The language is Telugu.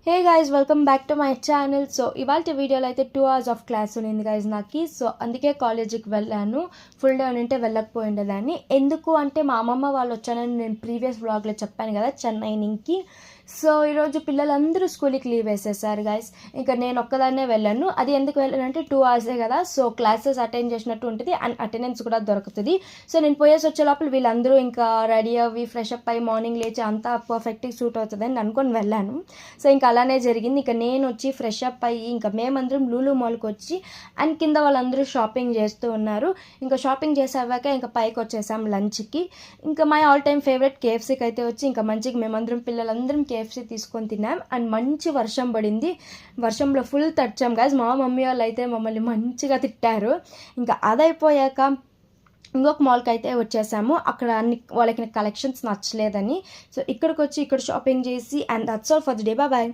Hey guys welcome back to my channel. So ఇవాళ వీడియోలో అయితే 2 hours ఆఫ్ క్లాస్ ఉంది గైస్ నాకు. సో అందుకే కాలేజీకి వెళ్ళాను. ఫుల్ డే ఉంటే వెళ్ళకపోయిండేదాన్ని. ఎందుకు అంటే మా అమ్మమ్మ వాళ్ళు వచ్చానని నేను ప్రీవియస్ వ్లాగ్లో చెప్పాను కదా, చెన్నై నుంచి. సో ఈరోజు పిల్లలందరూ స్కూల్కి లీవ్ వేసేసారు గైస్. ఇంకా నేను ఒక్కదాన్నే వెళ్ళాను. అది ఎందుకు వెళ్ళానంటే 2 hours కదా, సో క్లాసెస్ అటెండ్ చేసినట్టు ఉంటుంది అండ్ అటెండెన్స్ కూడా దొరుకుతుంది. సో నేను పోయేసి వచ్చే లోపల వీళ్ళందరూ ఇంకా రెడీ అవ్వి ఫ్రెష్ అప్ అయ్యి మార్నింగ్ లేచి అంతా పర్ఫెక్ట్గా సూట్ అవుతుందని అనుకొని వెళ్ళాను. సో ఇంకా అలానే జరిగింది. ఇంకా నేను వచ్చి ఫ్రెష్ అప్ అయ్యి ఇంకా మేమందరం లూలు మాల్కి వచ్చి అండ్ కింద వాళ్ళందరూ షాపింగ్ చేస్తూ ఉన్నారు. ఇంకా షాపింగ్ చేసాక ఇంకా పైకి వచ్చేసాం లంచ్కి. ఇంకా మై ఆల్ టైమ్ ఫేవరెట్ కేఎఫ్సీకి అయితే వచ్చి ఇంకా మంచిగా మేమందరం పిల్లలందరం కేఎఫ్సీ తీసుకొని తిన్నాం. అండ్ మంచి వర్షం పడింది. వర్షంలో ఫుల్ తడిచాం గాయస్. మా మమ్మీ వాళ్ళు అయితే మమ్మల్ని మంచిగా తిట్టారు. ఇంకా అదైపోయాక ఇంకొక మాల్కి అయితే వచ్చేసాము. అక్కడ అన్ని వాళ్ళకి కలెక్షన్స్ నచ్చలేదని. సో ఇక్కడికి వచ్చి ఇక్కడ షాపింగ్ చేసి and that's all for the day. Bye.